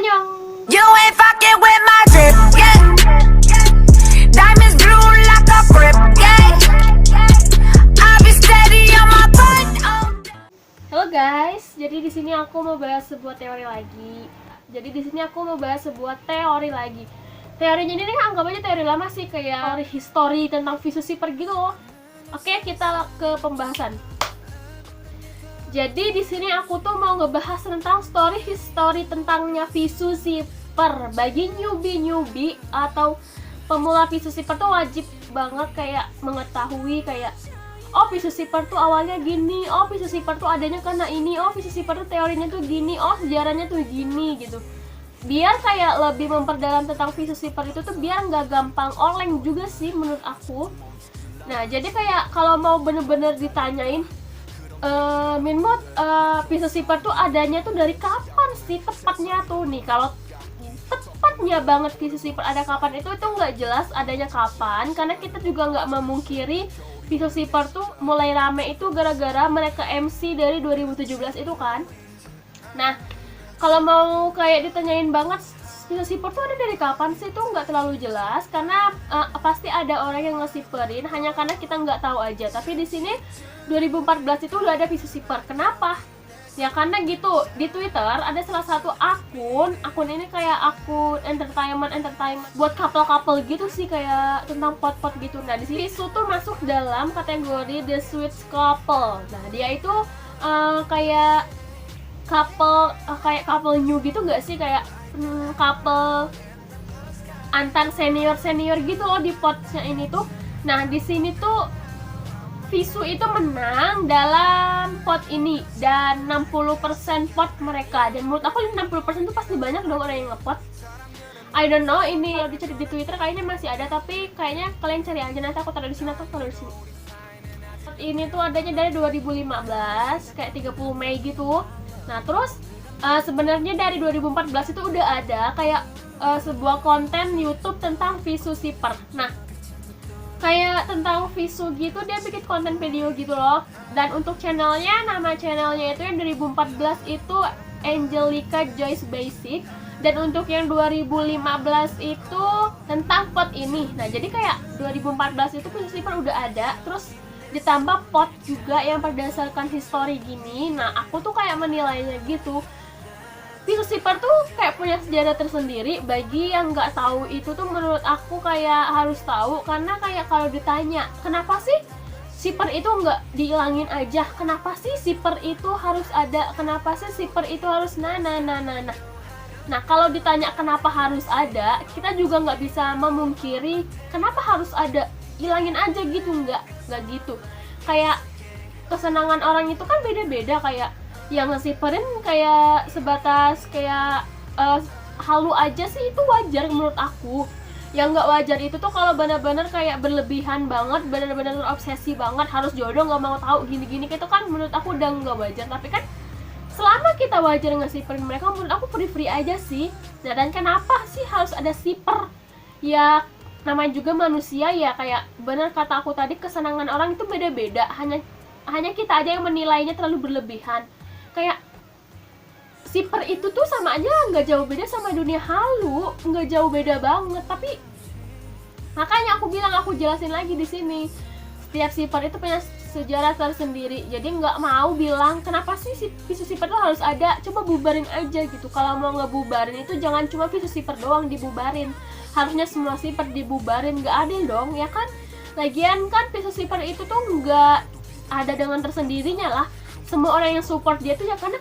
Annyeong. You ain't fucking with my drip, yeah. Diamonds blue like a grip, yeah. I be steady on my butt. Halo guys, jadi di sini aku mau bahas sebuah teori lagi. Teorinya ini anggap aja teori lama sih, kayak teori history tentang Visu Zipper gitu loh. Oke, kita ke pembahasan. Jadi di sini aku tuh mau ngebahas tentang history tentangnya Visu Zipper. Bagi newbie atau pemula Visu Zipper tuh wajib banget kayak mengetahui kayak oh Visu Zipper tuh awalnya gini, oh Visu Zipper tuh adanya karena ini, oh Visu Zipper tuh teorinya tuh gini, oh sejarahnya tuh gini gitu. Biar kayak lebih memperdalam tentang Visu Zipper itu tuh biar nggak gampang oleng juga sih menurut aku. Nah jadi kayak kalau mau bener-bener ditanyain Minmut, Visu Zipper tuh adanya tuh dari kapan sih tepatnya tuh nih? Kalau tepatnya banget Visu Zipper ada kapan itu nggak jelas adanya kapan, karena kita juga nggak memungkiri Visu Zipper tuh mulai rame itu gara-gara mereka MC dari 2017 itu kan. Nah kalau mau kayak ditanyain banget Visu Zipper tuh ada dari kapan sih, itu nggak terlalu jelas karena pasti ada orang yang nge-zipperin hanya karena kita nggak tahu aja. Tapi di sini 2014 itu udah ada Visu Zipper. Kenapa? Ya karena gitu, di Twitter ada salah satu akun ini kayak akun entertainment buat couple gitu sih, kayak tentang pot gitu. Nah di sini Visu tuh masuk dalam kategori The Sweet Couple. Nah dia itu kayak couple new gitu nggak sih, kayak couple antar senior gitu loh di potnya ini tuh. Nah di sini tuh Visu itu menang dalam pot ini dan 60% pot mereka, dan menurut aku 60% itu pasti banyak dong orang yang ngepot. I don't know, ini kalau dicari di Twitter kayaknya masih ada, tapi kayaknya kalian cari aja, nanti aku taruh di sini atau taruh di sini. Pot ini tuh adanya dari 2015 kayak 30 Mei gitu. Nah terus sebenarnya dari 2014 itu udah ada kayak sebuah konten YouTube tentang Visu Zipper. Nah kayak tentang Visu gitu, dia bikin konten video gitu loh. Dan untuk nama channelnya itu yang 2014 itu Angelica Joyce Basic, dan untuk yang 2015 itu tentang pot ini. Nah jadi kayak 2014 itu Visu Zipper udah ada, terus ditambah pot juga yang berdasarkan history gini. Nah aku tuh kayak menilainya gitu, Visu Zipper tuh kayak punya sejarah tersendiri. Bagi yang nggak tahu itu tuh menurut aku kayak harus tahu, karena kayak kalau ditanya kenapa sih zipper itu nggak dihilangin aja, kenapa sih zipper itu harus ada, kenapa sih zipper itu harus nah kalau ditanya kenapa harus ada, kita juga nggak bisa memungkiri kenapa harus ada, hilangin aja gitu, nggak gitu. Kayak kesenangan orang itu kan beda-beda, kayak yang nge-zipperin kayak sebatas kayak halu aja sih itu wajar menurut aku. Yang nggak wajar itu tuh kalau benar-benar kayak berlebihan banget, benar-benar obsesi banget, harus jodoh, nggak mau tahu gini-gini, itu kan menurut aku udah nggak wajar. Tapi kan selama kita wajar nge-zipperin mereka, menurut aku free aja sih. Nah dan kenapa sih harus ada zipper? Ya namanya juga manusia ya, kayak benar kata aku tadi, kesenangan orang itu beda-beda, hanya kita aja yang menilainya terlalu berlebihan. Kayak zipper itu tuh sama aja nggak jauh beda sama dunia halu, nggak jauh beda banget. Tapi makanya aku jelasin lagi di sini, setiap zipper itu punya sejarah tersendiri. Jadi nggak mau bilang kenapa sih Visu Zipper tuh harus ada, coba bubarin aja gitu. Kalau mau ngebubarin itu jangan cuma Visu Zipper doang dibubarin, harusnya semua zipper dibubarin, nggak adil dong ya kan. Lagian kan Visu Zipper itu tuh nggak ada dengan tersendirinya lah. Semua orang yang support dia tuh ya karena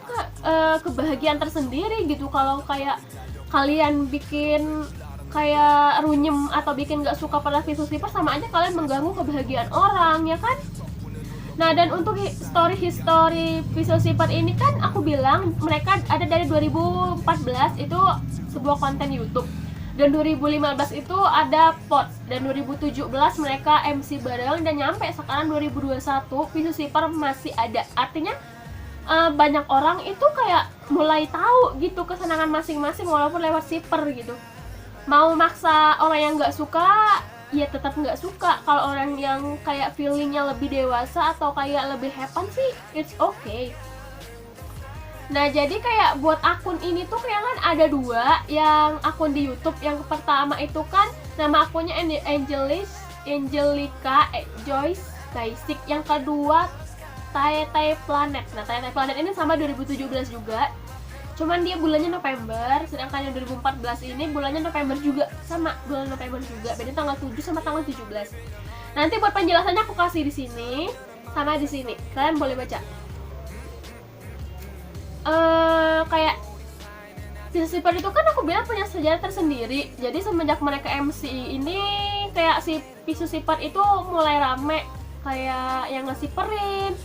kebahagiaan tersendiri gitu. Kalau kayak kalian bikin kayak runyem atau bikin gak suka pada Visu Zipper, sama aja kalian mengganggu kebahagiaan orang ya kan. Nah dan untuk history Visu Zipper ini kan aku bilang mereka ada dari 2014 itu sebuah konten YouTube, dan 2015 itu ada pot, dan 2017 mereka MC bareng, dan nyampe sekarang 2021 Visu Zipper masih ada. Artinya banyak orang itu kayak mulai tahu gitu kesenangan masing-masing walaupun lewat zipper gitu. Mau maksa orang yang nggak suka ya tetap nggak suka. Kalau orang yang kayak feelingnya lebih dewasa atau kayak lebih happen sih it's okay. Nah, jadi kayak buat akun ini tuh kayak kan ada dua, yang akun di YouTube. Yang pertama itu kan nama akunnya Angelica Joyce Basic. Yang kedua Tai Planet. Nah, Tai Planet ini sama 2017 juga. Cuman dia bulannya November, sedangkan yang 2014 ini bulannya November juga, sama bulan November juga. Beda tanggal 7 sama tanggal 17. Nanti buat penjelasannya aku kasih di sini sama di sini. Kalian boleh baca. Kayak Piso Sipar itu kan aku bilang punya sejarah tersendiri. Jadi semenjak mereka MC ini kayak si Piso Sipar itu mulai rame, kayak yang ngesiperin.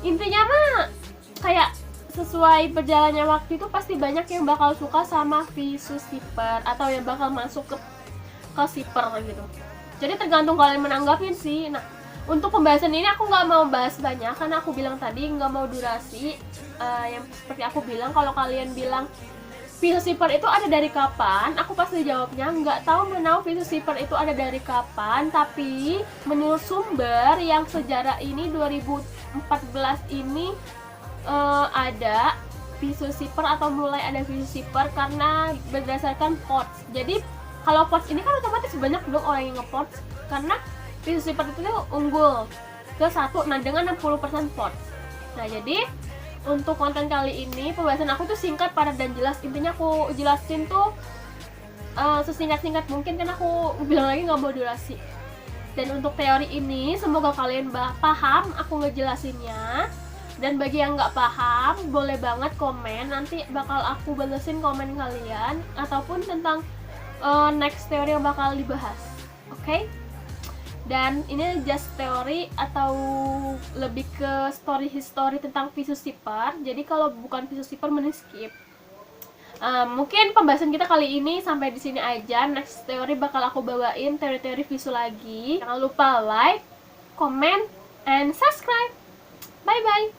Intinya mah kayak sesuai berjalannya waktu itu pasti banyak yang bakal suka sama Piso Sipar atau yang bakal masuk ke Sipar gitu. Jadi tergantung kalian menanggapin sih. Nah, untuk pembahasan ini aku nggak mau bahas banyak karena aku bilang tadi nggak mau durasi. Yang seperti aku bilang, kalau kalian bilang Piso Sipar itu ada dari kapan, aku pasti jawabnya nggak tahu menau Piso Sipar itu ada dari kapan. Tapi menurut sumber yang sejarah ini 2014 ini ada Piso Sipar atau mulai ada Piso Sipar karena berdasarkan votes. Jadi kalau votes ini kan otomatis banyak dong orang yang nge-votes karena Piso Sipar itu tuh unggul ke 1, nah dengan 60% votes. Nah, jadi untuk konten kali ini pembahasan aku tuh singkat, padat dan jelas. Intinya aku jelasin tuh sesingkat-singkat mungkin kan aku bilang lagi nggak mau durasi. Dan untuk teori ini semoga kalian paham aku ngejelasinnya. Dan bagi yang nggak paham boleh banget komen, nanti bakal aku balesin komen kalian ataupun tentang next teori yang bakal dibahas. Oke? Dan ini just teori atau lebih ke story history tentang Piso Sipar. Jadi kalau bukan Piso Sipar mending skip. Mungkin pembahasan kita kali ini sampai di sini aja. Next teori bakal aku bawain teori-teori Piso lagi. Jangan lupa like, comment, and subscribe. Bye bye.